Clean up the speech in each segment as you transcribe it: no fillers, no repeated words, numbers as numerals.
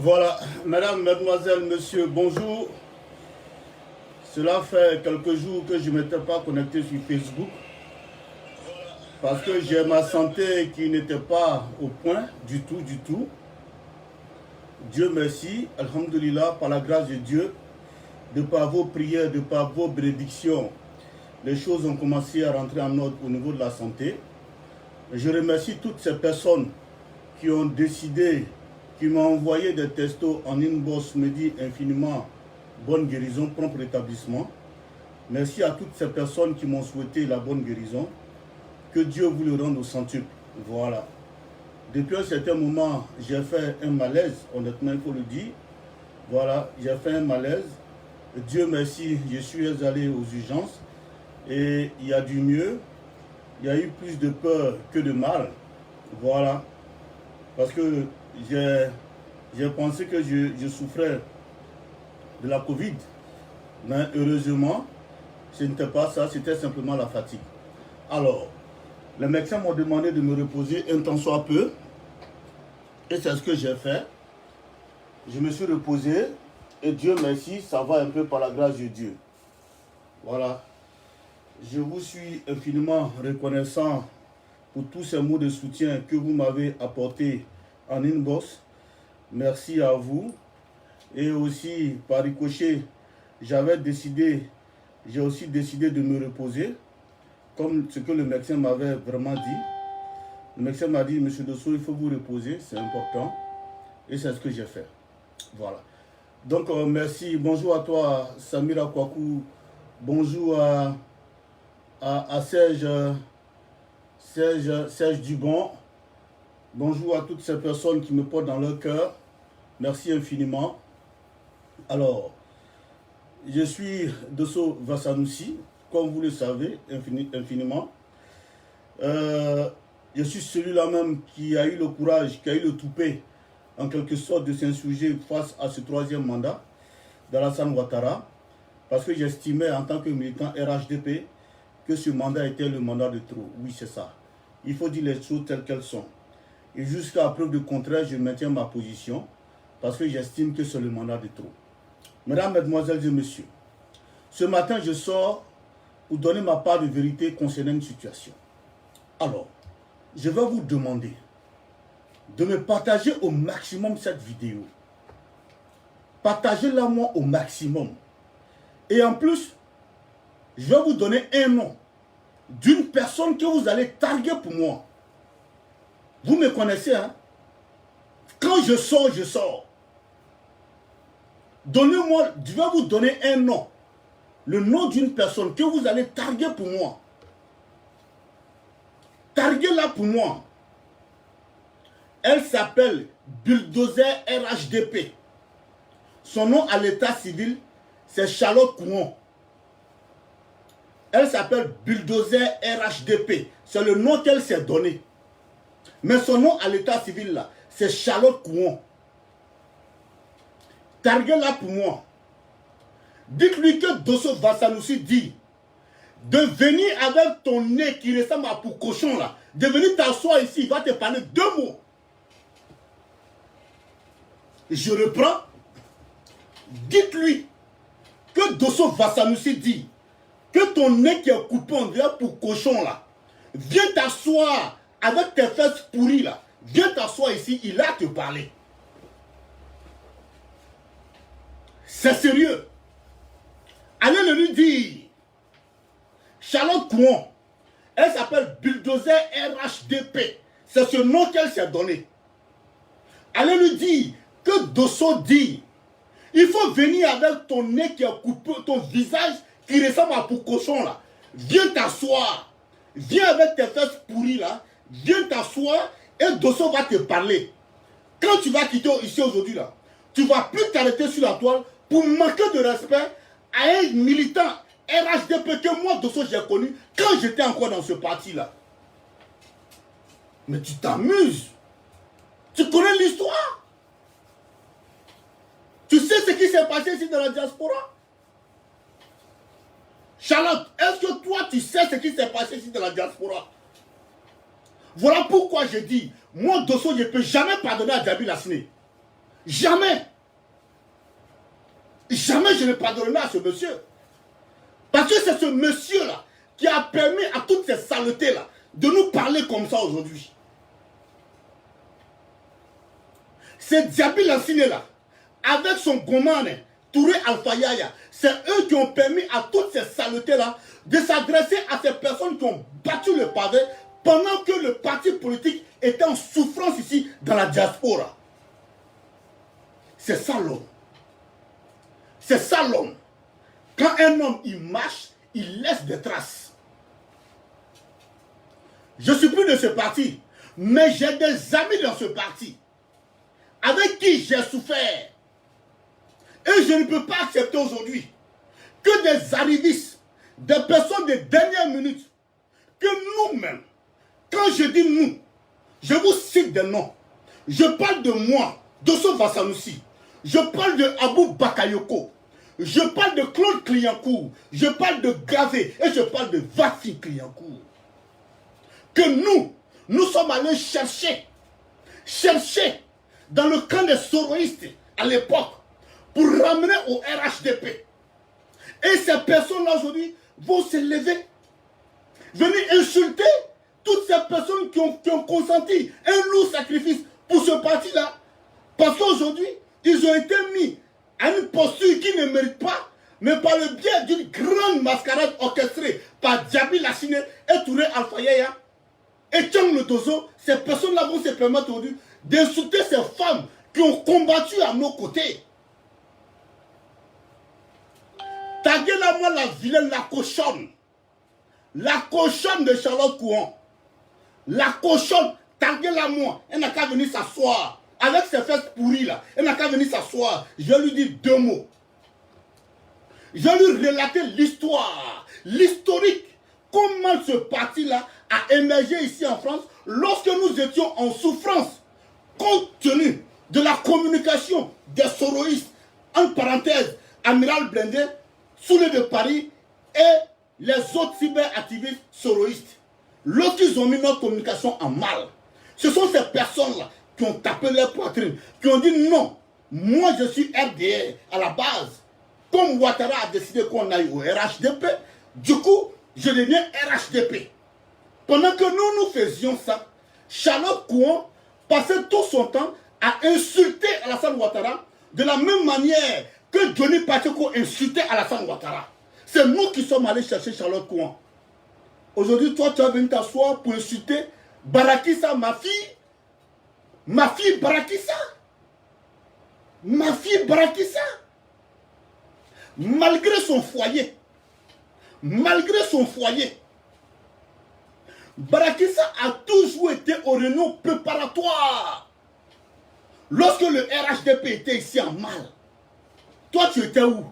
Voilà, mesdames, mesdemoiselles, messieurs, bonjour. Cela fait quelques jours que je ne m'étais pas connecté sur Facebook parce que j'ai ma santé qui n'était pas au point du tout. Dieu merci, alhamdoulilah, par la grâce de Dieu, de par vos prières, de par vos bénédictions, les choses ont commencé à rentrer en ordre au niveau de la santé. Je remercie toutes ces personnes qui ont décidé, qui m'ont envoyé des textos en inbox, me dit infiniment bonne guérison, prompt rétablissement. Merci à toutes ces personnes qui m'ont souhaité la bonne guérison. Que Dieu vous le rende au centuple. Voilà. Depuis un certain moment, j'ai fait un malaise, honnêtement, il faut le dire. Voilà, j'ai fait un malaise. Dieu merci, je suis allé aux urgences et il y a du mieux. Il y a eu plus de peur que de mal. Voilà. Parce que j'ai pensé que je souffrais de la Covid. Mais heureusement, ce n'était pas ça, c'était simplement la fatigue. Alors, les médecins m'ont demandé de me reposer un temps soit peu. Et c'est ce que j'ai fait. Je me suis reposé. Et Dieu merci, ça va un peu par la grâce de Dieu. Voilà. Je vous suis infiniment reconnaissant pour tous ces mots de soutien que vous m'avez apportés en inbox. Merci à vous. Et aussi, par ricochet, j'ai aussi décidé de me reposer, comme ce que le médecin m'avait vraiment dit. Le médecin m'a dit, Monsieur Dosso, il faut vous reposer, c'est important. Et c'est ce que j'ai fait. Voilà. Donc, merci. Bonjour à toi, Samira Kwaku. Bonjour à Serge Dubon. Bonjour à toutes ces personnes qui me portent dans leur cœur. Merci infiniment. Alors, je suis Dosso Vassanoussi, comme vous le savez, infiniment. Je suis celui-là même qui a eu le courage, qui a eu le toupet, en quelque sorte, de s'insurger face à ce troisième mandat d'Alassane Ouattara, parce que j'estimais en tant que militant RHDP que ce mandat était le mandat de trop. Oui, c'est ça. Il faut dire les choses telles qu'elles sont. Et jusqu'à preuve de contraire, je maintiens ma position, parce que j'estime que c'est le mandat de trop. Mesdames, Mesdemoiselles et Messieurs, ce matin, je sors pour donner ma part de vérité concernant une situation. Alors, je vais vous demander de me partager au maximum cette vidéo. Partagez-la moi au maximum. Et en plus, je vais vous donner un nom d'une personne que vous allez targuer pour moi. Vous me connaissez, hein? Quand je sors, je sors. Donnez-moi, je vais vous donner un nom. Le nom d'une personne que vous allez targuer pour moi. Targuez-la pour moi. Elle s'appelle Bulldozer RHDP. Son nom à l'état civil, c'est Charlotte Kouon. Elle s'appelle Bulldozer RHDP. C'est le nom qu'elle s'est donné. Mais son nom à l'état civil, là, c'est Charlotte Kouon. Targuez-la pour moi. Dites-lui que Dosso Vassanoussi dit de venir avec ton nez qui ressemble à pour cochon là, de venir t'asseoir ici, il va te parler deux mots. Je reprends. Dites-lui que Dosso Vassanoussi dit que ton nez qui est coupé en deux pour cochon là, viens t'asseoir avec tes fesses pourries là, viens t'asseoir ici, il a te parler. C'est sérieux. Allez le lui dire. Charlotte Kouon, elle s'appelle Bulldozer RHDP. C'est ce nom qu'elle s'est donné. Allez lui dire que Dosso dit, il faut venir avec ton nez qui est coupé, ton visage qui ressemble à pour cochon là. Viens t'asseoir. Viens avec tes fesses pourries là. Viens t'asseoir et Dosso va te parler. Quand tu vas quitter ici aujourd'hui là, tu ne vas plus t'arrêter sur la toile pour manquer de respect à un militant RHDP que moi, Dosso, j'ai connu quand j'étais encore dans ce parti-là. Mais tu t'amuses. Tu connais l'histoire. Tu sais ce qui s'est passé ici dans la diaspora. Charlotte, est-ce que toi, tu sais ce qui s'est passé ici dans la diaspora? Voilà pourquoi je dis, moi, Dosso, je ne peux jamais pardonner à Djabi Lassine. Jamais. Jamais je ne pardonnerai à ce monsieur. Parce que c'est ce monsieur-là qui a permis à toutes ces saletés-là de nous parler comme ça aujourd'hui. C'est Diaby Lassine-là, avec son goman, Touré Alpha Yaya, c'est eux qui ont permis à toutes ces saletés-là de s'adresser à ces personnes qui ont battu le pavé pendant que le parti politique était en souffrance ici dans la diaspora. C'est ça l'homme. C'est ça l'homme. Quand un homme, il marche, il laisse des traces. Je ne suis plus de ce parti, mais j'ai des amis dans ce parti avec qui j'ai souffert. Et je ne peux pas accepter aujourd'hui que des arrivistes, des personnes de dernière minute, que nous-mêmes, quand je dis nous, je vous cite des noms. Je parle de moi, Dosso Vassanoussi. Je parle de Abou Bakayoko. Je parle de Claude Cliancourt. Je parle de Gavé. Et je parle de Vafi Cliancourt. Que nous sommes allés chercher dans le camp des soroïstes à l'époque pour ramener au RHDP. Et ces personnes-là aujourd'hui vont se lever, venir insulter toutes ces personnes qui ont consenti un lourd sacrifice pour ce parti-là. Parce qu'aujourd'hui, ils ont été mis à une posture qu'ils ne méritent pas, mais par le biais d'une grande mascarade orchestrée par Diaby Lassine et Touré Alpha Yaya et Tchang Le Dozo, ces personnes-là vont se permettre aujourd'hui d'insulter ces femmes qui ont combattu à nos côtés. Taguez-la moi la vilaine, la cochonne de Charlotte Kouan. La cochonne, taguez-la moi. Elle n'a qu'à venir s'asseoir. Avec ses fesses pourries là, elle n'a qu'à venir s'asseoir. Je lui dis deux mots. Je lui relater l'histoire, l'historique. Comment ce parti-là a émergé ici en France lorsque nous étions en souffrance, compte tenu de la communication des soroïstes, en parenthèse, Amiral Blindé, Soulé de Paris et les autres cyberactivistes soroïstes. Lorsqu'ils ont mis notre communication en mal, ce sont ces personnes-là qui ont tapé leur poitrine, qui ont dit non, moi je suis RDR à la base. Comme Ouattara a décidé qu'on aille au RHDP, du coup, je deviens RHDP. Pendant que nous faisions ça, Charlotte Kouan passait tout son temps à insulter Alassane Ouattara de la même manière que Johnny Pacheco insultait Alassane Ouattara. C'est nous qui sommes allés chercher Charlotte Kouan. Aujourd'hui, toi, tu as venu t'asseoir pour insulter Barakissa, ma fille. Ma fille Barakissa. Ma fille Barakissa. Malgré son foyer. Barakissa a toujours été aux réunions préparatoires. Lorsque le RHDP était ici en mal, toi tu étais où?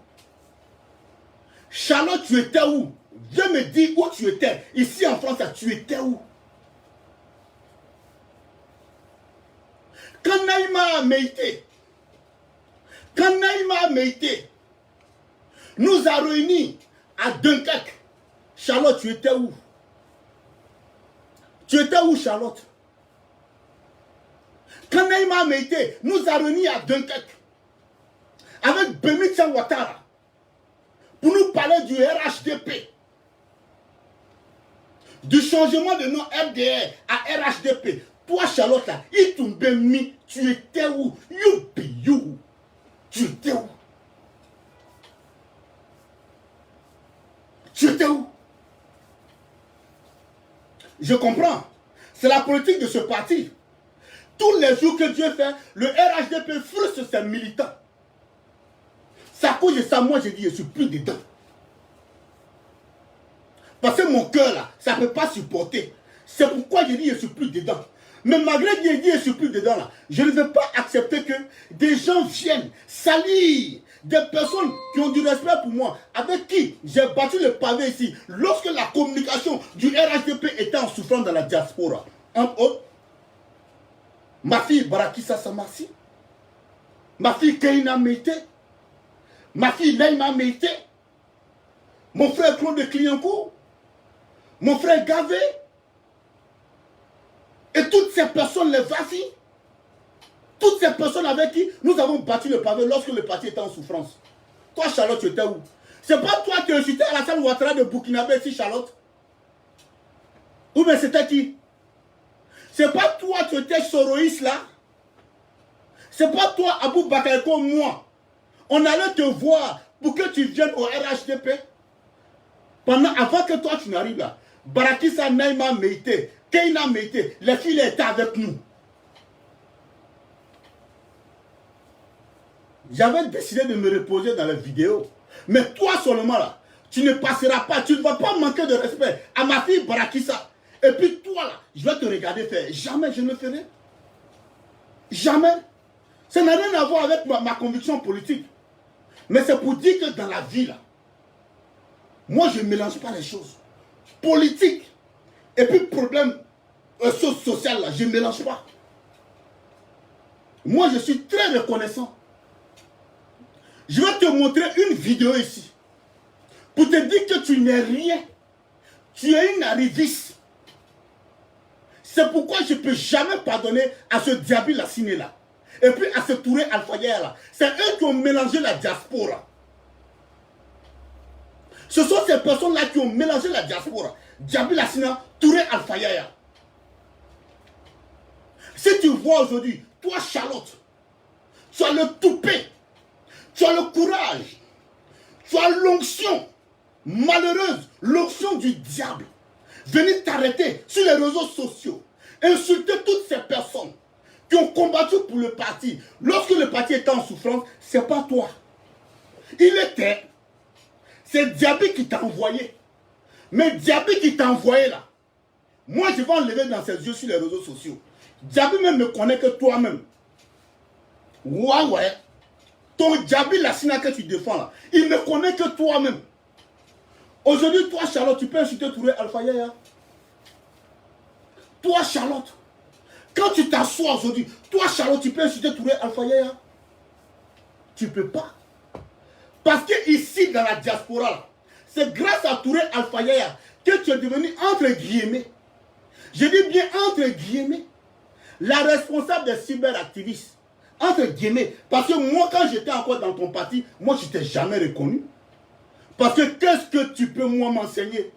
Charlotte, tu étais où? Viens me dire où tu étais. Ici en France, tu étais où? Quand Naïma Meïté nous a réunis à Dunkerque, Charlotte, tu étais où? Tu étais où, Charlotte? Quand Naïma Meïté nous a réunis à Dunkerque avec Bemi Tchang Ouattara pour nous parler du RHDP, du changement de nom RDR à RHDP. Toi, Charlotte, là, Bemi, tu étais où? You. Tu étais où? Tu étais où? Je comprends. C'est la politique de ce parti. Tous les jours que Dieu fait, le RHDP frustre ses militants. C'est à cause de ça, moi, j'ai dit, je ne suis plus dedans. Parce que mon cœur, là, ça ne peut pas supporter. C'est pourquoi j'ai dit, je ne suis plus dedans. Mais malgré que j'ai dit, je ne suis plus dedans, là, je ne veux pas accepter que des gens viennent salir des personnes qui ont du respect pour moi, avec qui j'ai battu le pavé ici, lorsque la communication du RHDP était en souffrance dans la diaspora. Entre autres, ma fille Barakissa Samassi, ma fille Keina Meïté, ma fille Naïma Meïté, mon frère Claude de Cliancourt, mon frère Gavé, et toutes ces personnes, les Vafi, Toutes ces personnes avec qui nous avons battu le pavé lorsque le parti était en souffrance. Toi, Charlotte, tu étais où? C'est pas toi qui insultais Alassane Ouattara de Burkinabé ici, Charlotte? Ou bien c'était qui? C'est pas toi qui étais soroïste là? C'est pas toi, Abou Bakar, comme moi. On allait te voir pour que tu viennes au RHDP. Avant que toi tu n'arrives là, Barakissa, Naïma, Meïté, Keïna, Meïté, les filles étaient avec nous. J'avais décidé de me reposer dans les vidéos. Mais toi seulement là, tu ne passeras pas, tu ne vas pas manquer de respect à ma fille Barakissa. Et puis toi là, je vais te regarder faire. Jamais je ne le ferai. Jamais. Ça n'a rien à voir avec ma conviction politique. Mais c'est pour dire que dans la vie là, moi je ne mélange pas les choses. Politique et puis problème social là, je ne mélange pas. Moi je suis très reconnaissant. Je vais te montrer une vidéo ici. Pour te dire que tu n'es rien. Tu es une arriviste. C'est pourquoi je ne peux jamais pardonner à ce Diaby Lassine là. Et puis à ce Touré Alpha Yaya là. C'est eux qui ont mélangé la diaspora. Ce sont ces personnes-là qui ont mélangé la diaspora. Diaby Lassine, Touré Alpha Yaya. Si tu vois aujourd'hui, toi Charlotte, tu as le toupet, tu as le courage, tu as l'onction malheureuse, l'onction du diable. Venir t'arrêter sur les réseaux sociaux, insulter toutes ces personnes qui ont combattu pour le parti. Lorsque le parti était en souffrance, ce n'est pas toi. Il était. C'est Diaby qui t'a envoyé. Mais Diaby qui t'a envoyé là, moi je vais enlever dans ses yeux sur les réseaux sociaux. Diaby même ne connaît que toi-même. Ouais. Ton Diaby Lassine que tu défends là, il ne connaît que toi-même. Aujourd'hui, toi Charlotte, tu peux insulter Touré Alpha Yaya. Toi Charlotte, quand tu t'assois aujourd'hui, toi Charlotte, tu peux insulter Touré Alpha Yaya. Tu ne peux pas. Parce que ici, dans la diaspora, c'est grâce à Touré Alpha Yaya que tu es devenu, entre guillemets, je dis bien entre guillemets, la responsable des cyberactivistes. Entre guillemets. Parce que moi, quand j'étais encore dans ton parti, moi, je ne t'ai jamais reconnu. Parce que qu'est-ce que tu peux, moi, m'enseigner?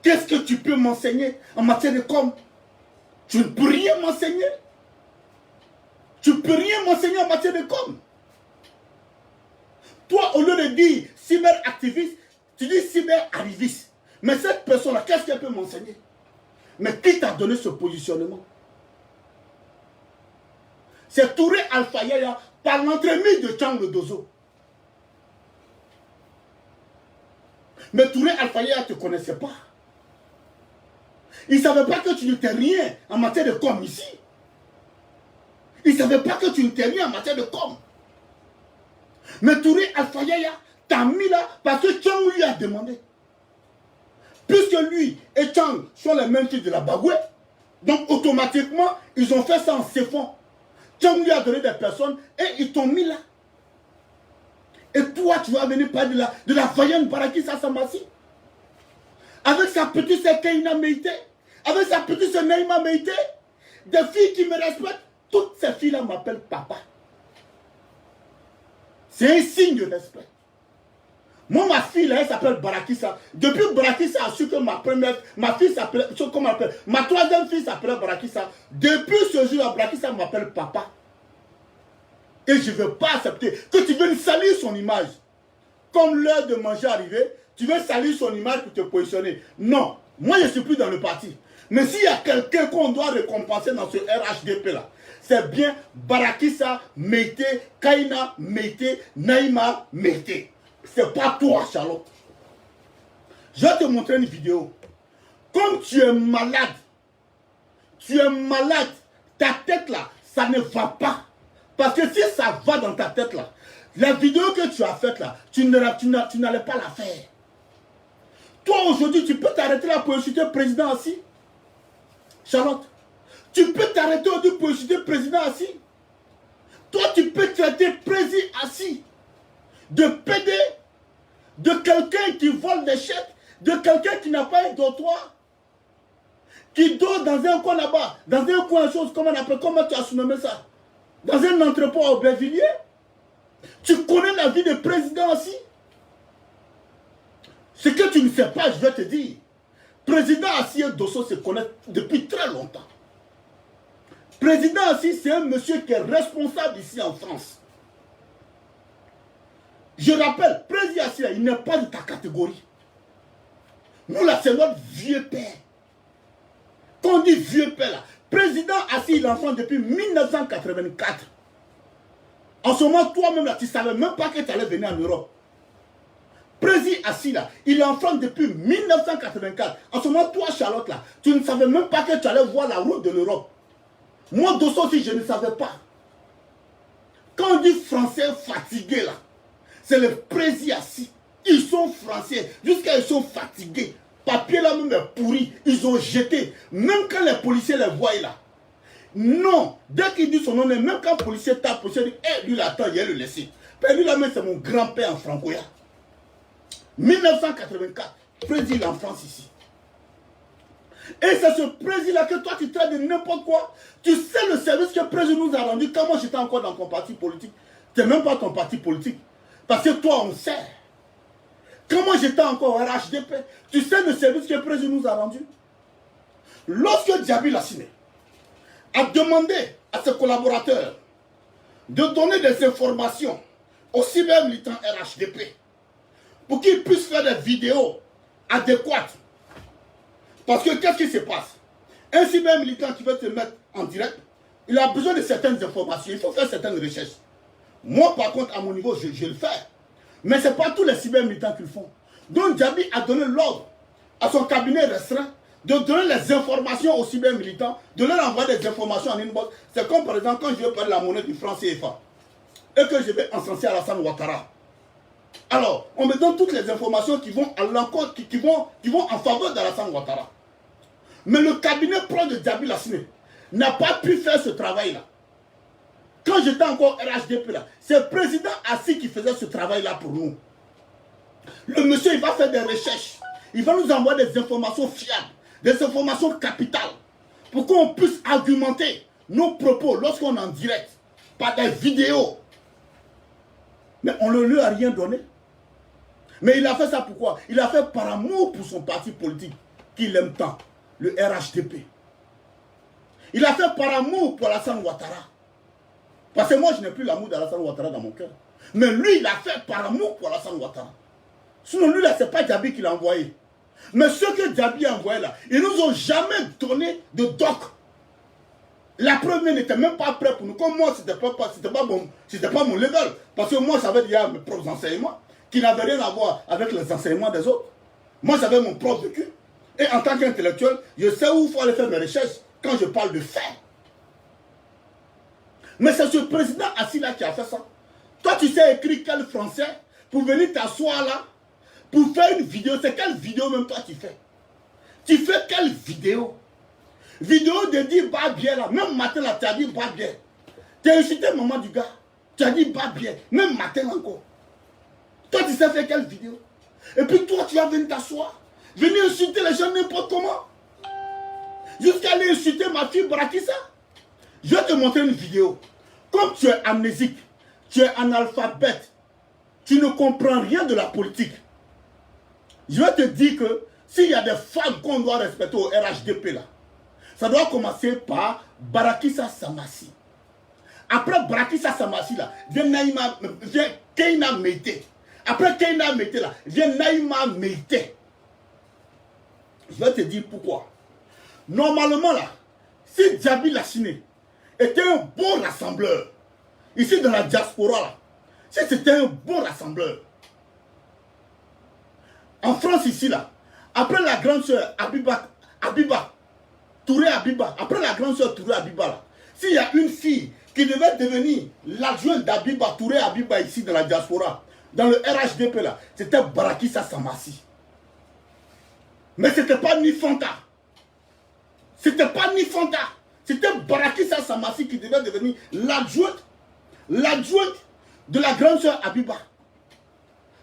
Qu'est-ce que tu peux m'enseigner en matière de com? Tu ne peux rien m'enseigner. Tu ne peux rien m'enseigner en matière de com. Toi, au lieu de dire cyberactiviste, tu dis cyberarriviste. Mais cette personne-là, qu'est-ce qu'elle peut m'enseigner? Mais qui t'a donné ce positionnement? C'est Touré Alpha Yaya par l'entremise de Tchang le Dozo. Mais Touré Alpha Yaya ne te connaissait pas. Il ne savait pas que tu n'étais rien en matière de com ici. Il ne savait pas que tu n'étais rien en matière de com. Mais Touré Alpha Yaya t'a mis là parce que Tchang lui a demandé. Puisque lui et Tchang sont les mêmes fils de la Bagoué, donc automatiquement, ils ont fait ça en s'effondrant. Tchang lui a donné des personnes et ils t'ont mis là. Et toi, tu vas venir parler de la vaillante Barakissa Samassi. Avec sa petite sœur Keïna Meïté, avec sa petite sœur Naïma Meïté, des filles qui me respectent. Toutes ces filles-là m'appellent papa. C'est un signe de respect. Moi, ma fille, là, elle s'appelle Barakissa. Depuis Barakissa a su que ma fille s'appelle, comment on appelle, ma troisième fille s'appelle Barakissa. Depuis ce jour-là, Barakissa m'appelle papa. Et je ne veux pas accepter que tu viennes salir son image. Comme l'heure de manger arrivée, tu veux salir son image pour te positionner. Non, moi je ne suis plus dans le parti. Mais s'il y a quelqu'un qu'on doit récompenser dans ce RHDP là, c'est bien Barakissa Meïté, Kaina Meïté, Naïma Meïté. C'est pas toi, Charlotte. Je vais te montrer une vidéo. Comme tu es malade, ta tête là, ça ne va pas. Parce que si ça va dans ta tête là, la vidéo que tu as faite là, tu n'allais pas la faire. Toi aujourd'hui, tu peux t'arrêter là pour insulter le président assis. Charlotte, tu peux t'arrêter aujourd'hui pour insulter le président assis. Toi, tu peux traiter président assis de PD, de quelqu'un qui vole des chèques, de quelqu'un qui n'a pas un dortoir, qui dort dans un coin là-bas, dans un coin chose, comment on appelle, comment tu as surnommé ça? dans un entrepôt à Aubervilliers. Tu connais la vie du président aussi. Ce que tu ne sais pas, je vais te dire. Président Assis et Dosso se connaissent depuis très longtemps. Président Assis, c'est un monsieur qui est responsable ici en France. Je rappelle, président Assis, il n'est pas de ta catégorie. Nous là, c'est notre vieux père. Quand on dit vieux père là, président Assis, il est enfant depuis 1984. En ce moment, toi-même là, tu ne savais même pas que tu allais venir en Europe. Président Assis là, il est enfant depuis 1984. En ce moment, toi, Charlotte là, tu ne savais même pas que tu allais voir la route de l'Europe. Moi, Dosso aussi, je ne savais pas. Quand on dit français fatigué là, c'est le président Assis. Ils sont français, jusqu'à ils sont fatigués. Papier là même est pourri, ils ont jeté. Même quand les policiers les voient là. Non, dès qu'il dit son nom, même quand le policier tape, le policier dit, hey, lui là, attends, il a le laissé. Lui là même, c'est mon grand-père en Francoya. 1984, président en France ici. Et c'est ce président-là que toi tu traites de n'importe quoi. Tu sais le service que le président nous a rendu quand moi j'étais encore dans ton parti politique. Tu n'es même pas ton parti politique. Parce que toi on sait. Quand moi j'étais encore au RHDP, tu sais le service que le président nous a rendu. Lorsque Djaby Lassiné a demandé à ses collaborateurs de donner des informations aux cyber-militants RHDP pour qu'ils puissent faire des vidéos adéquates. Parce que qu'est-ce qui se passe? Un cyber-militant qui veut te mettre en direct, il a besoin de certaines informations, il faut faire certaines recherches. Moi, par contre, à mon niveau, je le fais. Mais ce n'est pas tous les cyber-militants qui le font. Donc, Djaby a donné l'ordre à son cabinet restreint de donner les informations aux cyber-militants, de leur envoyer des informations en inbox. C'est comme, par exemple, quand je vais parler de la monnaie du franc CFA et que je vais encenser Alassane Ouattara. Alors, on me donne toutes les informations qui vont à l'encontre, qui vont en faveur d'Alassane Ouattara. Mais le cabinet proche de Djaby Lassiné n'a pas pu faire ce travail-là. Quand j'étais encore RHDP là, c'est le président Assis qui faisait ce travail-là pour nous. Le monsieur, il va faire des recherches. Il va nous envoyer des informations fiables, des informations capitales, pour qu'on puisse argumenter nos propos lorsqu'on est en direct, par des vidéos. Mais on ne lui a rien donné. Mais il a fait ça pourquoi? Il a fait par amour pour son parti politique qu'il aime tant, le RHDP. Il a fait par amour pour Alassane Ouattara. Parce que moi, je n'ai plus l'amour d'Alassane Ouattara dans mon cœur. Mais lui, il a fait par amour pour Alassane Ouattara. Sinon, lui, là, ce n'est pas Djaby qui l'a envoyé. Mais ceux que Djaby a envoyés là, ils nous ont jamais donné de doc. La preuve n'était même pas prête pour nous. Comme moi, ce n'était pas mon level. Parce que moi, j'avais déjà mes propres enseignements qui n'avaient rien à voir avec les enseignements des autres. Moi, j'avais mon propre vécu. Et en tant qu'intellectuel, je sais où il faut aller faire mes recherches quand je parle de faits. Mais c'est ce président assis là qui a fait ça. Toi, tu sais écrire quel français pour venir t'asseoir là, pour faire une vidéo. C'est quelle vidéo même toi tu fais? Tu fais quelle vidéo? Vidéo de dire bah bien là. Même matin là, tu as dit bah bien. Tu as insulté maman du gars. Tu as dit bah bien. Même matin encore. Toi, tu sais faire quelle vidéo? Et puis toi, tu vas venir t'asseoir. Venir insulter les gens n'importe comment. Jusqu'à aller insulter ma fille Barakissa. Je vais te montrer une vidéo. Comme tu es amnésique, tu es analphabète, tu ne comprends rien de la politique. Je vais te dire que s'il y a des femmes qu'on doit respecter au RHDP là, ça doit commencer par Barakissa Samassi. Après Barakissa Samassi là, vient Keïna Meïté. Après Keïna Meïté là, vient Naïma Meïté. Je vais te dire pourquoi. Normalement là, si Djaby Lassiné était un bon rassembleur, ici dans la diaspora là, si c'était un bon rassembleur, en France ici là, après la grande soeur Abiba, Touré Abiba, après la grande soeur Touré Abiba là, s'il y a une fille qui devait devenir l'adjointe d'Abiba, Touré Abiba ici dans la diaspora, dans le RHDP là, c'était Barakissa Samassi. Mais c'était pas ni Fanta. C'était pas ni Fanta. C'était Barakissa Samassi qui devait devenir l'adjointe de la grande soeur Abiba.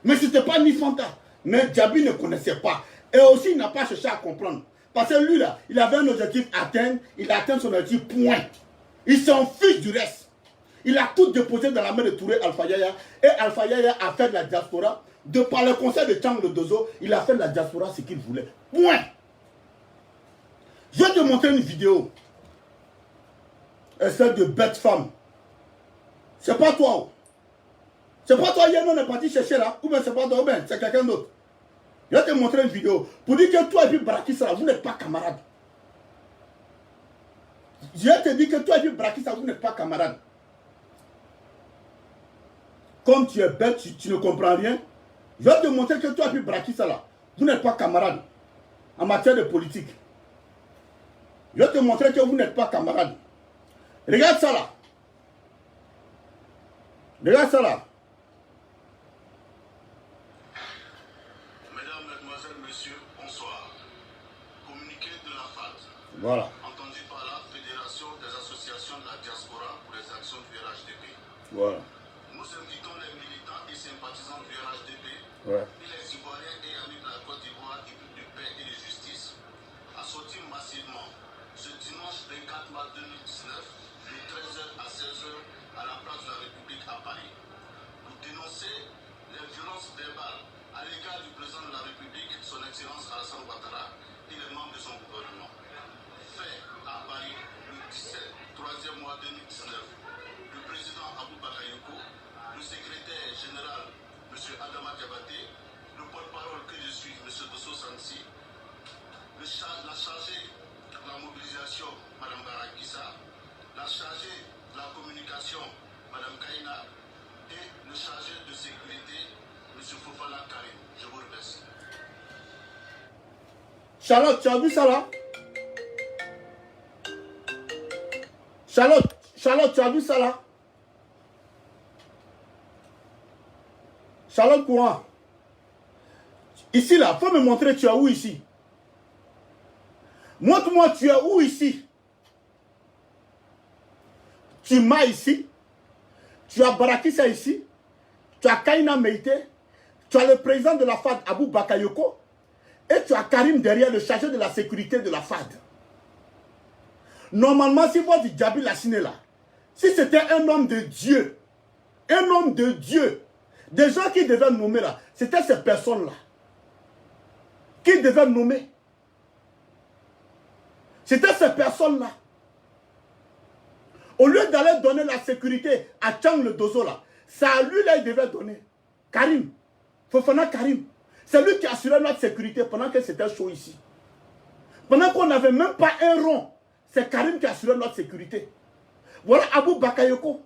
Mais ce n'était pas ni Fanta. Mais Djaby ne connaissait pas. Et aussi, il n'a pas cherché à comprendre. Parce que lui, là, il avait un objectif à atteindre. Il a atteint son objectif, point. Il s'en fiche du reste. Il a tout déposé dans la main de Touré Alpha Yaya. Et Alpha Yaya a fait de la diaspora. De par le conseil de Chang le Dozo, il a fait de la diaspora ce qu'il voulait. Point. Je vais te montrer une vidéo. Espèce de bête femme. C'est pas toi. C'est pas toi, hier, on est parti chercher là. Ou bien c'est pas toi, ou bien c'est quelqu'un d'autre. Je vais te montrer une vidéo. Pour dire que toi et puis Brakissa, vous n'êtes pas camarades. Je te dis que toi et puis Brakissa, vous n'êtes pas camarades. Comme tu es bête, tu ne comprends rien. Je vais te montrer que toi et puis Brakissa là, vous n'êtes pas camarades. En matière de politique. Je vais te montrer que vous n'êtes pas camarades. Regarde ça là. Regarde ça là. Mesdames, Mesdemoiselles, Messieurs, bonsoir. Communiqué de la FAD. Voilà. Entendu par la Fédération des associations de la diaspora pour les actions du RHDP. Voilà. Nous invitons les militants et sympathisants du RHDP Ouais. et les Ivoiriens et amis de la Côte d'Ivoire et de paix et de justice à sortir massivement ce dimanche 24 mars 2019 de 13h à 16h à la place de la République à Paris pour dénoncer les violences verbales à l'égard du président de la République, son Excellence Alassane Ouattara et les membres de son gouvernement. Fait à Paris le 3e mois 2019, le président Abou Bakayoko, le secrétaire général M. Adama Diabaté, le porte-parole que je suis, M. Dosso Sansi, la chargée de la mobilisation, Mme Barakissa, la chargée de la communication, Mme Kaina, et le chargé de sécurité, M. Fofana Karim. Je vous remercie. Charlotte, tu as vu ça là? Charlotte, tu as vu ça là? Charlotte Courant. Ici là, faut me montrer tu es où ici? Montre-moi tu es où ici? Tu m'as ici. Tu as Barakissa ici. Tu as Kaina Meïté. Tu as le président de la FAD, Abou Bakayoko. Et tu as Karim derrière, le chargé de la sécurité de la FAD. Normalement, si votre Djabi Lassine là, si c'était un homme de Dieu, des gens qui devaient nommer là, c'était ces personnes-là. Qui devaient nommer. C'était ces personnes-là. Au lieu d'aller donner la sécurité à Chang le Dozo là, c'est à lui là il devait donner. Karim, Fofana Karim. C'est lui qui assurait notre sécurité pendant que c'était chaud ici. Pendant qu'on n'avait même pas un rond, c'est Karim qui assurait notre sécurité. Voilà Abou Bakayoko,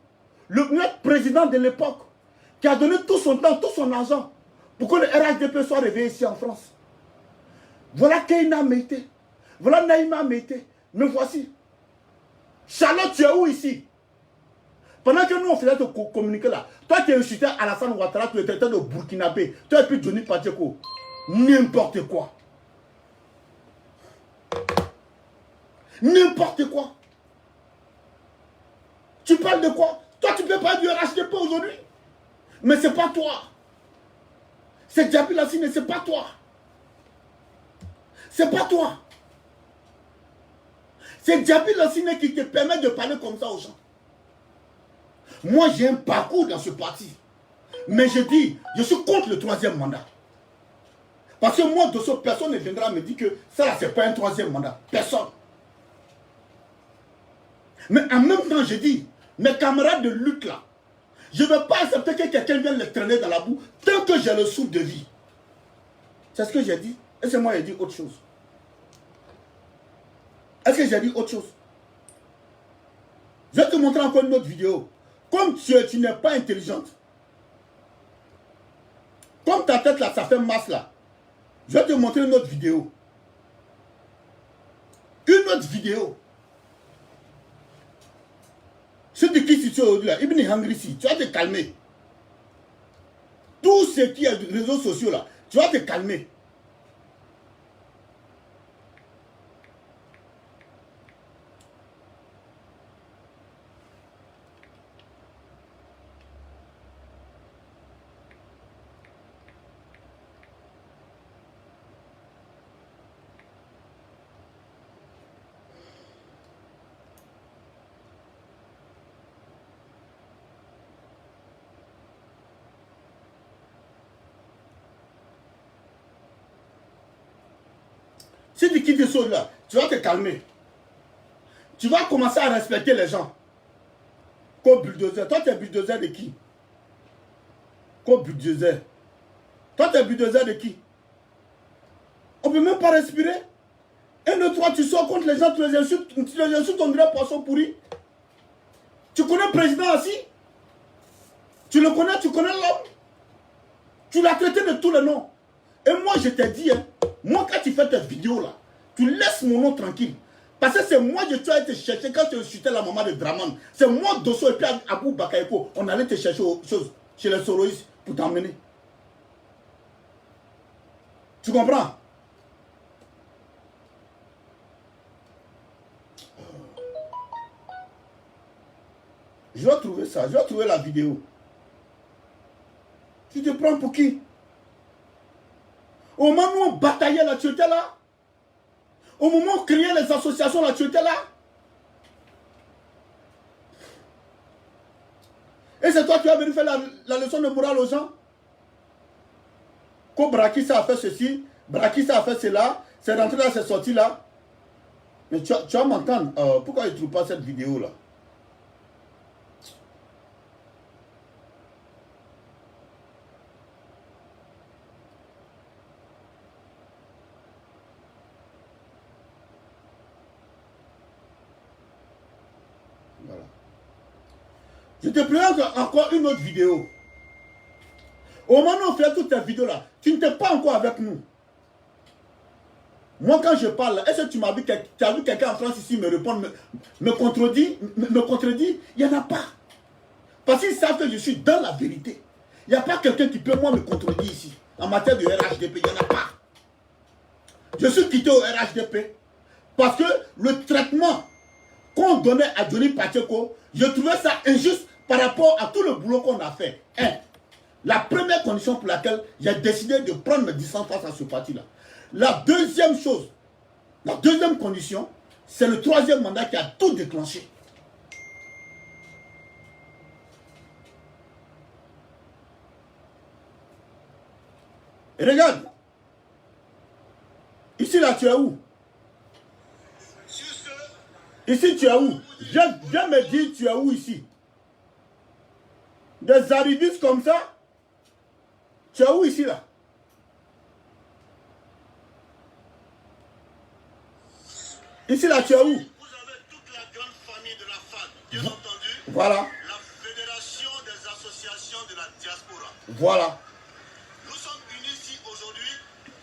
notre président de l'époque, qui a donné tout son temps, tout son argent pour que le RHDP soit réveillé ici en France. Voilà Keina Meïté. Voilà Naïma Meïté. Mais voici. Charlotte, tu es où ici? Pendant que nous on faisait te communiquer là, toi tu es insulté à Alassane Ouattara, tu es traité de Burkinabé, toi et puis Johnny Pacheco. N'importe quoi. N'importe quoi. Tu parles de quoi? Toi tu peux pas du RHDP aujourd'hui. Mais c'est pas toi. C'est Djabi Lassine, c'est pas toi. C'est pas toi. C'est Djabi Lassine qui te permet de parler comme ça aux gens. Moi, j'ai un parcours dans ce parti. Mais je dis, je suis contre le 3e mandat. Parce que moi, de ce personne ne viendra me dire que ça, là, c'est pas un 3e mandat. Personne. Mais en même temps, je dis, mes camarades de lutte là, je ne vais pas accepter que quelqu'un vienne les traîner dans la boue tant que j'ai le souffle de vie. C'est ce que j'ai dit. Est-ce que moi, j'ai dit autre chose? Est-ce que j'ai dit autre chose? Je vais te montrer encore une autre vidéo. Comme tu n'es pas intelligente, comme ta tête là, ça fait masse là, je vais te montrer une autre vidéo. Une autre vidéo. Ce de qui tu es aujourd'hui là, Ibn Hangrisi, tu vas te calmer. Tout ce qui est réseaux sociaux là, tu vas te calmer. Si tu quittes ce là, tu vas te calmer. Tu vas commencer à respecter les gens. Comme bulldozer. Toi, tu es bulldozer de qui? Comme bulldozer. Toi, tu es bulldozer de qui? On ne peut même pas respirer. 1, 2, 3, tu sors contre les gens, tu les insultes, on dirait poisson pourri. Tu connais le président aussi? Tu le connais, tu connais l'homme? Tu l'as traité de tous les noms. Et moi, je t'ai dit, hein, moi, quand tu fais tes vidéos là, tu laisses mon nom tranquille. Parce que c'est moi que tu as été chercher quand tu insultais la maman de Draman. C'est moi, Dosso, et puis Abou Bakayoko, on allait te chercher aux choses chez les soroïstes pour t'emmener. Tu comprends? Je vais trouver ça, je vais trouver la vidéo. Tu te prends pour qui? Au moment où on bataillait là, tu étais là. Au moment où on créait les associations là, tu étais là. Et c'est toi qui as venu faire la leçon de morale aux gens. Quand Brakissa a fait ceci, Brakissa a fait cela, c'est rentré là, c'est sorti là. Mais tu vas m'entendre. Pourquoi il ne trouve pas cette vidéo là? Voilà. Je te présente encore une autre vidéo. Au moment où on fait toutes tes vidéos là, tu n'étais pas encore avec nous. Moi quand je parle, est-ce que tu m'as vu, tu as vu quelqu'un en France ici me répondre, me contredit? Il n'y en a pas. Parce qu'ils savent que je suis dans la vérité. Il n'y a pas quelqu'un qui peut moi me contredire ici. En matière de RHDP, il n'y en a pas. Je suis quitté au RHDP parce que le traitement qu'on donnait à Johnny Pacheco, je trouvais ça injuste par rapport à tout le boulot qu'on a fait. La première condition pour laquelle j'ai décidé de prendre mes distances face à ce parti-là. La deuxième chose, la deuxième condition, c'est le troisième mandat qui a tout déclenché. Et regarde, ici là tu es où? Ici tu es où? Viens me dire tu es où ici? Des arrivistes comme ça? Tu es où ici là? Ici là tu es où? Vous avez toute la grande famille de la FAD, bien entendu. Voilà. La Fédération des associations de la diaspora. Voilà. Nous sommes unis ici aujourd'hui.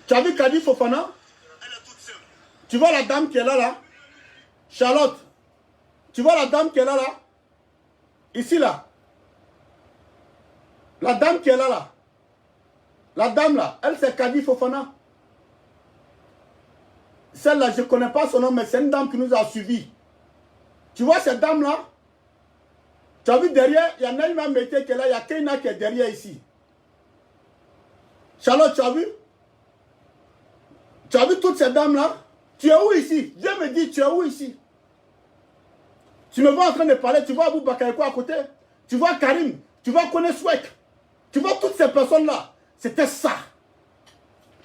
Tu as vu Kadi Fofana? Elle est toute simple. Tu vois la dame qui est là? Charlotte. Tu vois la dame qui est là? Ici là. La dame qui est là. La dame là, elle c'est Kadi Fofana. Celle-là, je ne connais pas son nom, mais c'est une dame qui nous a suivis. Tu vois cette dame-là? Tu as vu derrière, il y a Naïma Mété qui est là, il y a Keina qui est derrière ici. Charlotte, tu as vu? Tu as vu toutes ces dames-là? Tu es où ici? Viens me dire, tu es où ici? Tu me vois en train de parler, tu vois Abou Bakayoko à côté? Tu vois Karim? Tu vois Kone Swek? Tu vois toutes ces personnes-là? C'était ça.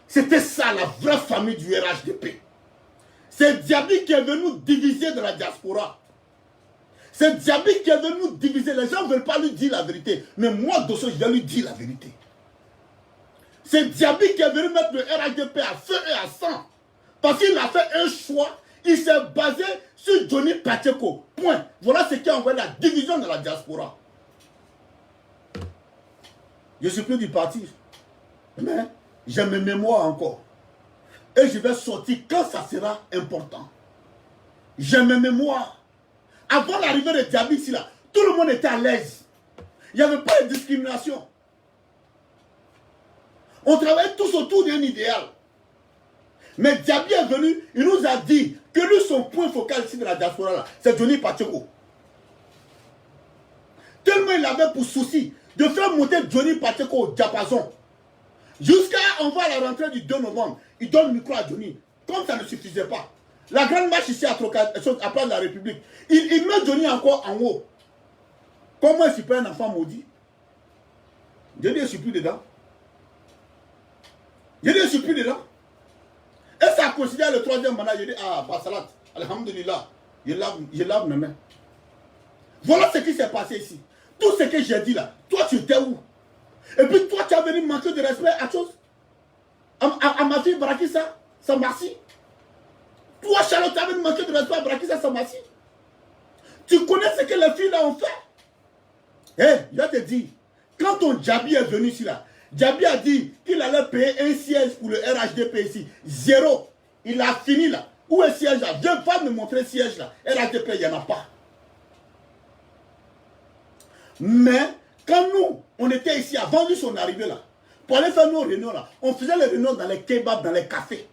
C'était ça, la vraie famille du RHDP. C'est Diaby qui est venu nous diviser de la diaspora. C'est Diaby qui est venu nous diviser. Les gens ne veulent pas lui dire la vérité. Mais moi, Dosso, je vais lui dire la vérité. C'est Diaby qui est venu mettre le RHDP à feu et à sang. Parce qu'il a fait un choix. Il s'est basé sur Johnny Pacheco. Point. Voilà ce qui a envoyé la division de la diaspora. Je ne suis plus du parti. Mais j'ai mes mémoires encore. Et je vais sortir quand ça sera important. J'ai mes mémoires. Avant l'arrivée de Diaby ici, là, tout le monde était à l'aise. Il n'y avait pas de discrimination. On travaillait tous autour d'un idéal. Mais Diaby est venu, il nous a dit que lui, son point focal ici de la diaspora, c'est Johnny Pacheco. Tellement il avait pour souci de faire monter Johnny Pacheco au diapason. Jusqu'à, on va à la rentrée du 2 novembre, il donne le micro à Johnny. Comme ça ne suffisait pas. La grande marche ici à Place de la République, il met Johnny encore en haut. Comment est-ce qu'il peut un enfant maudit? Johnny ne suis plus dedans. Johnny ne suis plus dedans. Et ça considéré le troisième mandat, j'ai dit, ah, bah salat, alhamdulillah, je lave mes mains. Voilà ce qui s'est passé ici. Tout ce que j'ai dit là, toi tu étais où? Et puis toi tu as venu manquer de respect à chose. À ma fille Brakissa Samassi. Toi Charlotte, tu as venu manquer de respect à Brakissa Samassi. Tu connais ce que les filles là ont fait? Je te dis, quand ton Djabi est venu ici là, Djabi a dit qu'il allait payer un siège pour le RHDP ici. 0. Il a fini là. Où est le siège là? Viens pas me montrer le siège là. RHDP, il n'y en a pas. Mais quand nous, on était ici avant lui son arrivée là, pour aller faire nos réunions là, on faisait les réunions dans les kebabs, dans les cafés.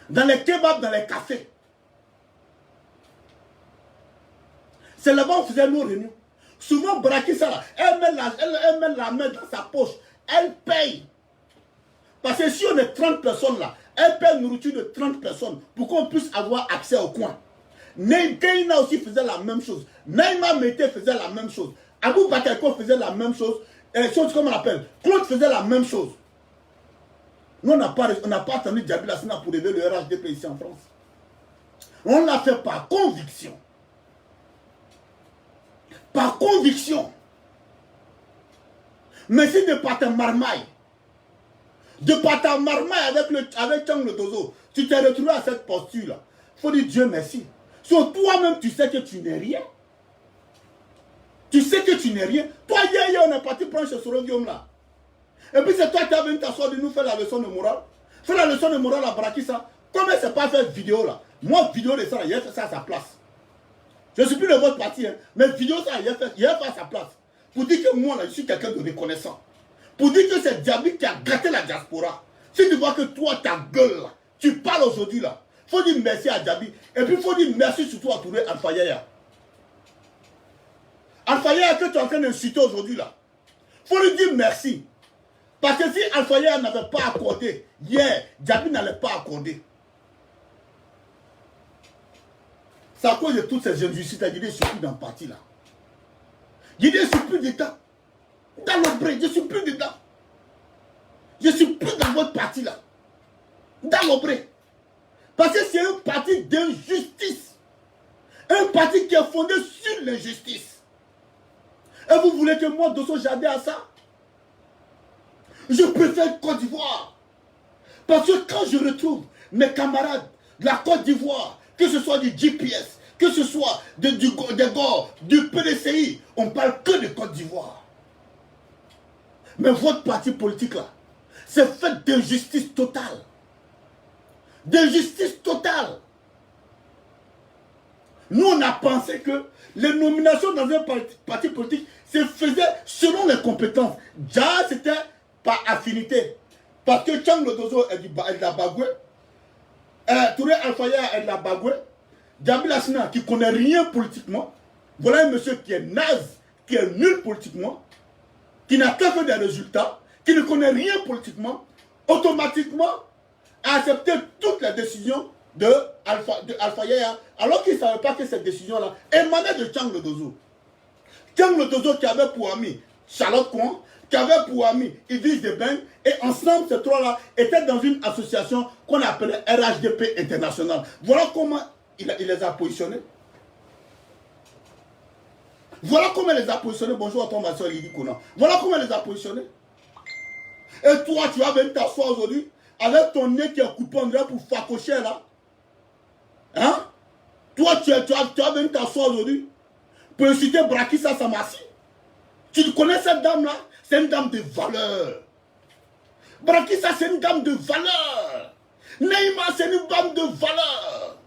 Dans les kebabs, dans les cafés. C'est là-bas on faisait nos réunions. Souvent, Brakissa là, elle met la main dans sa poche. Elle paye. Parce que si on est 30 personnes là, elle paye une nourriture de 30 personnes pour qu'on puisse avoir accès au coin. Keïna aussi faisait la même chose. Naïma Mété faisait la même chose. Abou Bakarko faisait la même chose. Comment on l'appelle? Claude faisait la même chose. Nous, on n'a pas attendu Djabi Lassina pour lever le RHDP ici en France. On l'a fait par conviction. Par conviction. Mais si de par ta marmaille, avec Tchang le Dozo, tu t'es retrouvé à cette posture-là, il faut dire Dieu merci. Sur toi-même, tu sais que tu n'es rien. Tu sais que tu n'es rien. Toi, hier, on est parti prendre ce Sorodium là. Et puis c'est toi qui as venu t'asseoir de nous faire la leçon de morale. Faire la leçon de morale à Brakissa. Comment c'est pas fait vidéo là? Moi, vidéo de ça, il a fait ça à sa place. Je ne suis plus de votre parti, hein, mais vidéo ça, il a fait à sa place. Pour dire que moi, là, je suis quelqu'un de reconnaissant. Pour dire que c'est Djabi qui a gâté la diaspora. Si tu vois que toi, ta gueule là, tu parles aujourd'hui là, il faut dire merci à Djabi. Et puis il faut dire merci surtout à Touré Alpha Yaya. Alpha Yaya que tu es en train d'insulter aujourd'hui là. Il faut lui dire merci. Parce que si Alpha Yaya n'avait pas accordé, hier, Djabi n'allait pas accorder. C'est à cause de toutes ces injustices, il ne suis plus dans le parti là. Il ne suis plus dedans. Dans le bré, je ne suis plus dedans. Je ne suis plus dans votre parti là. Dans le bré. Parce que c'est un parti d'injustice. Un parti qui est fondé sur l'injustice. Et vous voulez que moi, Dosso, j'adhère à ça? Je préfère Côte d'Ivoire. Parce que quand je retrouve mes camarades de la Côte d'Ivoire, que ce soit du GPS, que ce soit des GOR, du PDCI, on ne parle que de Côte d'Ivoire. Mais votre parti politique là, c'est fait d'injustice totale. D'injustice totale. Nous, on a pensé que les nominations dans un parti politique se faisaient selon les compétences. Déjà, c'était par affinité. Parce que Tchang le Dozo est de la Bagoué, Touré Alpha Yaya est de la Bagoué, Djabi Lassina qui ne connaît rien politiquement. Voilà un monsieur qui est naze, qui est nul politiquement, qui n'a que fait des résultats, qui ne connaît rien politiquement, automatiquement a accepté toutes les décisions de Alpha Yaya, alors qu'il ne savait pas que cette décision-là émanait de Tchang le Dozo. Tchang le Dozo qui avait pour ami Charlotte Coin, qui avait pour ami Idriss Debeng, et ensemble, ces trois-là étaient dans une association qu'on appelait RHDP International. Voilà comment il les a positionnés. Voilà comment il les a positionnés. Bonjour à toi, ma soeur Lydie Kona. Voilà comment il les a positionnés. Et toi, tu vas venir t'asseoir aujourd'hui avec ton nez qui est coupé en deux pour facocher là. Hein? Toi, tu vas venir t'asseoir aujourd'hui pour insulter Brakissa Samassi. Tu connais cette dame-là? C'est une dame de valeur. Brakissa, c'est une dame de valeur. Neymar, c'est une dame de valeur.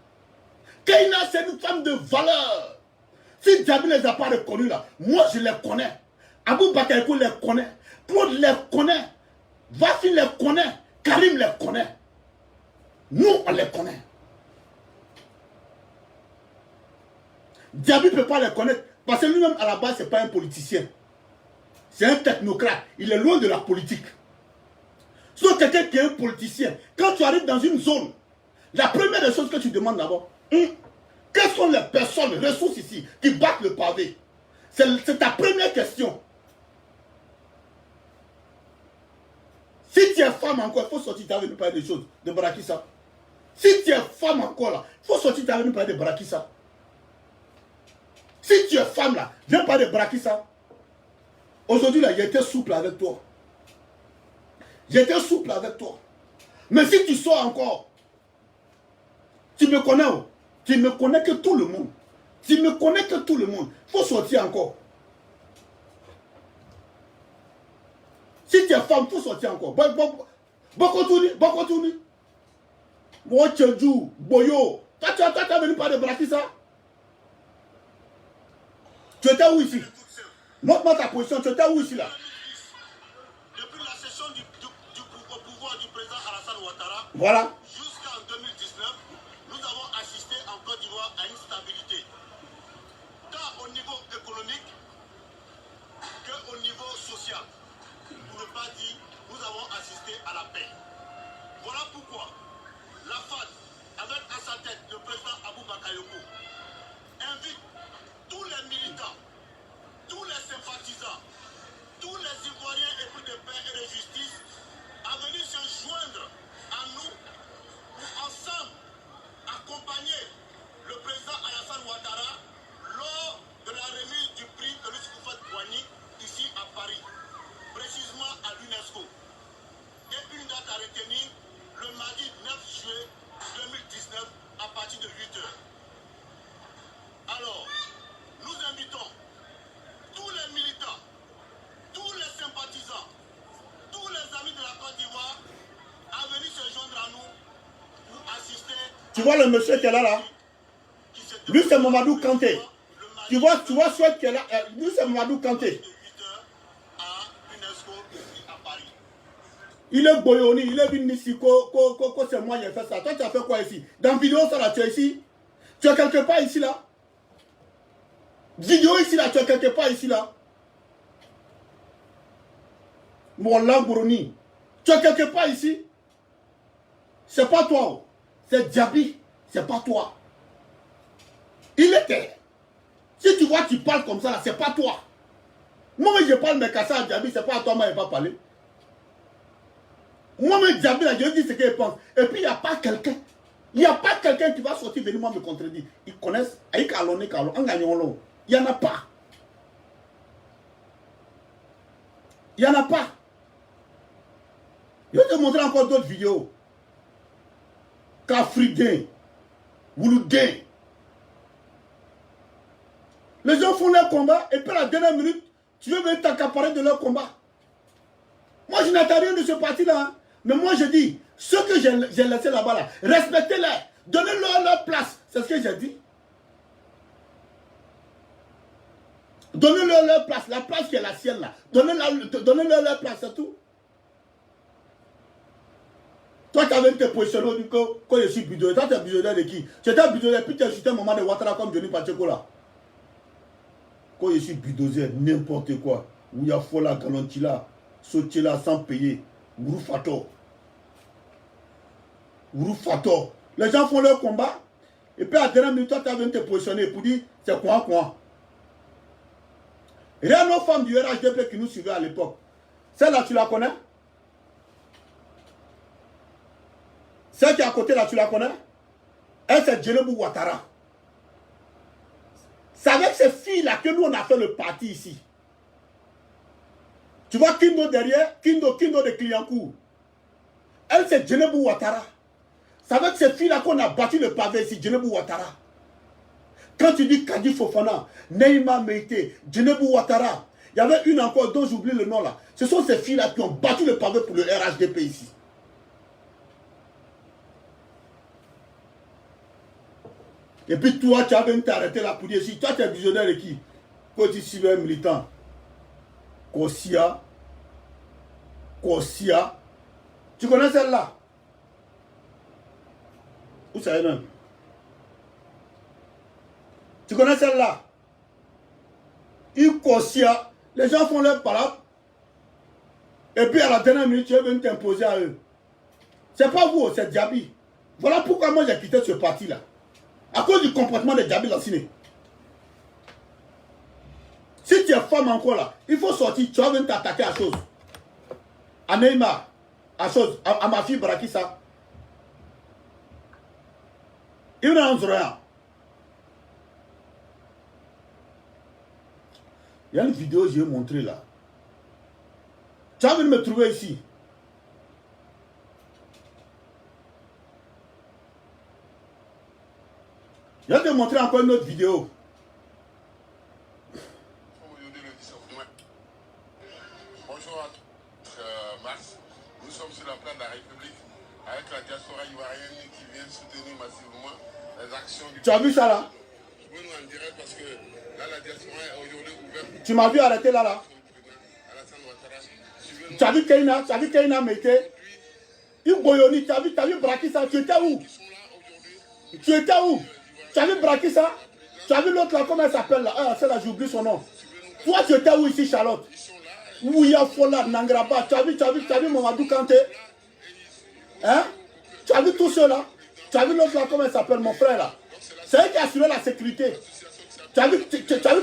Keïna, c'est une femme de valeur. Si Djabi ne les a pas reconnus là, moi je les connais. Abou Bakarko les connaît. Claude les connaît. Vafi les connaît. Karim les connaît. Nous, on les connaît. Djabi ne peut pas les connaître. Parce que lui-même, à la base, ce n'est pas un politicien. C'est un technocrate. Il est loin de la politique. Sauf quelqu'un qui est un politicien. Quand tu arrives dans une zone, la première des choses que tu demandes d'abord, quelles sont les personnes, ressources ici, qui battent le pavé? C'est ta première question. Si tu es femme encore, il faut sortir, tu as venu parler des choses, de Barakissa. Si tu es femme encore là, il faut sortir, tu as venu parler de Barakissa. Si tu es femme là, viens parler de Barakissa. Aujourd'hui là, j'étais souple avec toi. J'étais souple avec toi. Mais si tu sors encore, tu me connais, oh. Tu me connais que tout le monde. Tu me connais que tout le monde. Il faut sortir encore. Si tu es femme, il faut sortir encore. Bokotouni. Moi, Tchendjou, Boyo. Toi, tu as venu parler de Barakissa. Tu étais où ici? Montre-moi ta position. Tu étais où ici là? Depuis la session au pouvoir du président Alassane Ouattara, Voilà. jusqu'en 2019, nous avons assisté en Côte d'Ivoire à une stabilité, tant au niveau économique qu'au niveau social. Pour ne pas dire, nous avons assisté à la paix. Voilà pourquoi la FAD, avec à sa tête le président Abou Bakayoko, invite tous les militants, tous les sympathisants, tous les Ivoiriens épris de paix et de justice à venir se joindre à nous pour ensemble accompagner le président Alassane Ouattara lors de la remise du prix de Louis Houphouët-Boigny ici à Paris, précisément à l'UNESCO. Et une date à retenir, le mardi 9 juillet 2019 à partir de 8 h. Alors, nous invitons tous les militants, tous les sympathisants, tous les amis de la Côte d'Ivoire à venir se joindre à nous pour assister. Tu vois le monsieur qui est là? Lui, c'est Mamadou Kanté. Tu vois ce qui est là? Lui, c'est Mamadou Kanté. Il est boyoni, il est venu ici, c'est moi qui ai fait ça. Toi, tu as fait quoi ici? Dans vidéo, ça là, tu es ici? Tu es quelque part ici là? Vidéo ici là, tu es quelque part ici là? Mon Lamborghini. Tu es quelque part ici? C'est pas toi. C'est Diaby. C'est pas toi. Il était. Si tu vois, tu parles comme ça là, c'est pas toi. Moi, je parle mais Kassa à Diaby, c'est pas à toi, moi, il va pas parler. Moi-même, Diaby, là, je dis ce qu'il pense. Et puis, il n'y a pas quelqu'un. Il n'y a pas quelqu'un qui va sortir venir moi me contredire. Ils connaissent. Il n'y en a pas. Il n'y en a pas. Je vais te montrer encore d'autres vidéos. Kafridin, Wouloudin. Les gens font leur combat et puis à la dernière minute, tu veux venir t'accaparer de leur combat. Moi, je n'attends rien de ce parti-là. Hein. Mais moi, je dis, ceux que j'ai laissés là-bas, là, respectez-les. Donnez-leur leur place. C'est ce que j'ai dit. Donnez-leur leur place. La place qui est la sienne, là. Donnez-leur leur place, c'est tout. Toi, tu avais été positionné quand je suis bidonné. Toi, tu es bidonné de qui? Tu étais bidonné, puis tu as insulté un moment de Ouattara comme Johnny Pacheco, là. Quand je suis bidonné, n'importe quoi. Où il y a Fola, Galantila, Sotila sans payer. Ouroufato. Les gens font leur combat. Et puis à la dernière minute, toi, tu as te positionner pour dire c'est quoi. Il y a nos femmes du RHDP qui nous suivaient à l'époque. Celle-là, tu la connais? Celle qui est à côté là, tu la connais? Elle, c'est Djenebou Ouattara. C'est avec ces filles-là que nous, on a fait le parti ici. Tu vois Kindo derrière, Kindo de Cliancourt. Elle, c'est Djenebou Ouattara. C'est avec ces filles-là qu'on a battu le pavé ici, Djenebou Ouattara. Quand tu dis Kadi Fofana, Neymar Meïté, Djenebou Ouattara, il y avait une encore dont j'oublie le nom là. Ce sont ces filles-là qui ont battu le pavé pour le RHDP ici. Et puis toi, tu as même t'arrêter là pour dire si toi tu es visionnaire de qui? Quand tu suis un militant. Kossia. Tu connais celle-là? Où ça est même? Tu connais celle-là? Une Kossia. Les gens font leur parade. Et puis à la dernière minute, tu veux venir t'imposer à eux. C'est pas vous, c'est Diaby. Voilà pourquoi moi j'ai quitté ce parti-là. À cause du comportement de Diaby Lassiné. Si tu es femme encore là, il faut sortir, tu vas venir t'attaquer à chose. À Neymar, à ma fille Brakissa. Il n'y a rien. Il y a une vidéo que je vais montrer là. Tu as venu me trouver ici. Je vais te montrer encore une autre vidéo. Bonjour à tous, Mars. Nous sommes sur la place de la République avec la diaspora ivoirienne qui vient soutenir massivement les actions du... Tu as vu ça là? Je veux nous en direct parce que là la diaspora est aujourd'hui ouverte. Tu m'as vu arrêter là? Tu as vu Keina? Tu as vu Keina Meite? Iboyoni, tu as vu Brakissa? Tu étais où? Tu étais où? Tu as vu Brakissa? Tu as vu l'autre là, comment elle s'appelle là? Ah, celle-là, j'ai oublié son nom. Toi, tu étais où ici, Charlotte? Ouya Fola, Nangraba. Tu as vu Mamadou Kanté? Hein? Tu as vu tous ceux-là? Tu as vu l'autre là, comment elle s'appelle, mon frère là? C'est elle qui a assuré la sécurité. Tu as vu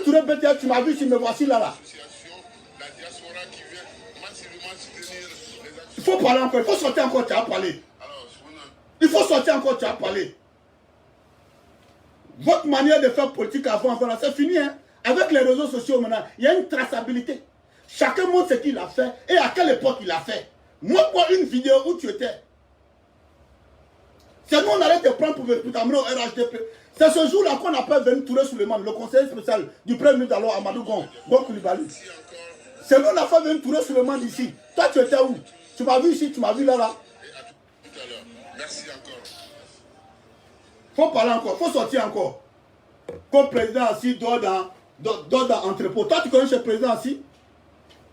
Touré BTL, tu m'as vu ici, me voici là. Il faut parler encore, il faut sortir encore, tu as parlé. Il faut sortir encore, tu as parlé. Votre manière de faire politique avant, c'est fini. Hein? Avec les réseaux sociaux maintenant, il y a une traçabilité. Chacun montre ce qu'il a fait et à quelle époque il a fait. Moi, pour une vidéo où tu étais. C'est nous, on allait te prendre pour t'amener au RHDP. C'est ce jour-là qu'on appelle Venu Touré Souleymane, le conseiller spécial du Premier ministre alors Amadou Gon Coulibaly. C'est nous, on a fait Venu Touré Souleymane ici. Toi, tu étais où? Tu m'as vu ici, tu m'as vu là. Merci encore. Faut parler encore, faut sortir encore. Comme président assis dort dans l'entrepôt. Toi, tu connais ce président assis?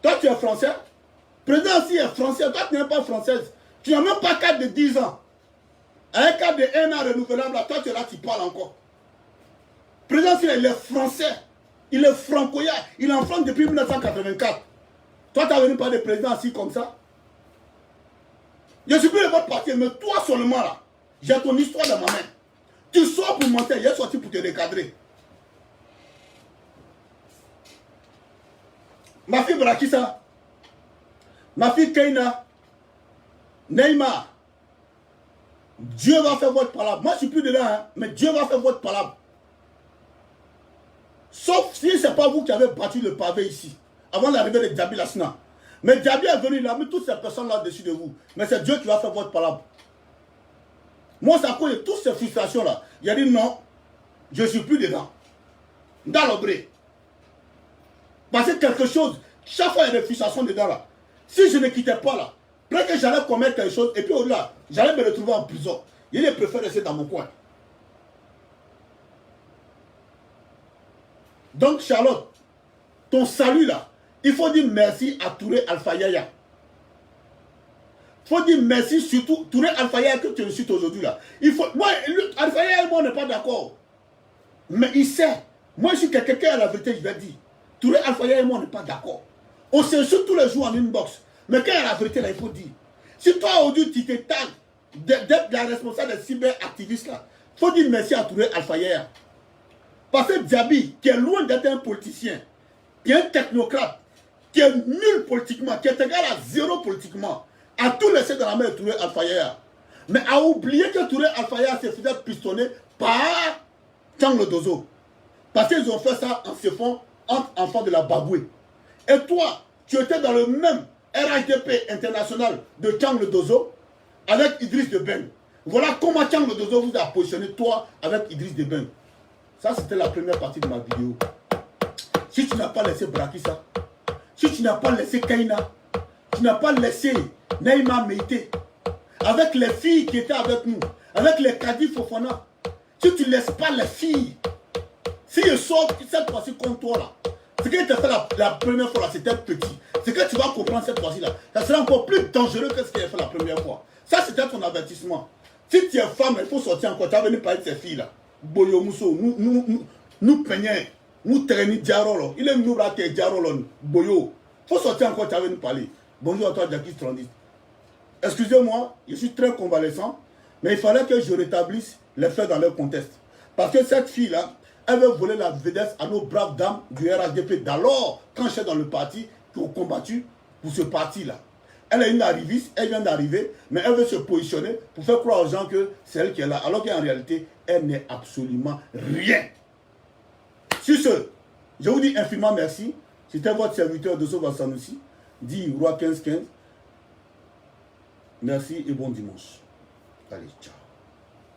Toi, tu es français? Président assis est français. Toi, tu n'es pas française. Tu n'as même pas cadre de 10 ans. Un cadre de 1 an renouvelable, là, toi, tu es là, tu parles encore. Président assis, il est français. Il est francoyard. Il est en France depuis 1984. Toi, tu as venu parler de président assis comme ça? Je suis plus de votre parti, mais toi seulement là, j'ai ton histoire dans ma main. Tu sors pour monter, il est sorti pour te recadrer. Ma fille Brakissa, ma fille Keina, Neymar, Dieu va faire votre palabre. Moi je suis plus dedans, hein, mais Dieu va faire votre palabre. Sauf si ce n'est pas vous qui avez battu le pavé ici, avant l'arrivée de Djabi Lassina. Mais Djabi est venu, il a mis toutes ces personnes là-dessus de vous. Mais c'est Dieu qui va faire votre palabre. Moi, c'est à cause de toutes ces frustrations-là. Il a dit non, je ne suis plus dedans. Dans l'obré. Parce que quelque chose, chaque fois il y a des frustrations dedans là. Si je ne quittais pas là, peut-être que j'allais commettre quelque chose et puis au-delà, j'allais me retrouver en prison. Il préfère rester dans mon coin. Donc Charlotte, ton salut là, il faut dire merci à Touré Alpha Yaya. Il faut dire merci surtout Touré Alpha Yaya que tu insultes aujourd'hui là. Il faut, moi, Alpha Yaya et moi on n'est pas d'accord. Mais il sait. Moi je suis quelqu'un qui a la vérité, je vais dire. Touré Alpha Yaya et moi on n'est pas d'accord. On s'insulte tous les jours en inbox. Mais quand il y a la vérité là, il faut dire. Si toi aujourd'hui tu te tagues d'être la responsable des cyberactivistes là, il faut dire merci à Touré Alpha Yaya. Parce que Djabi, qui est loin d'être un politicien, qui est un technocrate, qui est nul politiquement, qui est égal à zéro politiquement, a tout laissé dans la main de Touré Alpha Yaya. Mais a oublié que Touré Alpha Yaya s'est fait pistonner par Tchang le Dozo. Parce qu'ils ont fait ça en se font entre enfants de la Baboué. Et toi, tu étais dans le même RHDP international de Tchang le Dozo avec Idriss Deben. Voilà comment Tchang le Dozo vous a positionné toi avec Idriss Deben. Ça, c'était la première partie de ma vidéo. Si tu n'as pas laissé Brakissa, si tu n'as pas laissé Keina, tu n'as pas laissé Neymar Meite, avec les filles qui étaient avec nous, avec les Kadi Fofana, si tu ne laisses pas les filles, si je sors cette fois-ci contre toi là, ce que tu as fait la première fois là, c'était petit. Ce que tu vas comprendre cette fois-ci là, ça sera encore plus dangereux que ce que tu as fait la première fois. Ça, c'était ton avertissement. Si tu es femme, il faut sortir encore. Tu as venu parler de ces filles là. Boyo Mousso, nous peignons, nous traînons Diarolo. Il est nous raté Diarolo, Boyo. Il faut sortir encore, tu as venu parler. Bonjour à toi, Jackie Strandis. Excusez-moi, je suis très convalescent, mais il fallait que je rétablisse les faits dans leur contexte. Parce que cette fille-là, elle veut voler la vedette à nos braves dames du RHDP d'alors, quand j'étais dans le parti, qui ont combattu pour ce parti-là. Elle est une arriviste, elle vient d'arriver, mais elle veut se positionner pour faire croire aux gens que c'est elle qui est là, alors qu'en réalité, elle n'est absolument rien. Sur ce, je vous dis infiniment merci. C'était votre serviteur de Soba Sanoussi, dit Roi 1515. Merci et bon dimanche. Allez, ciao.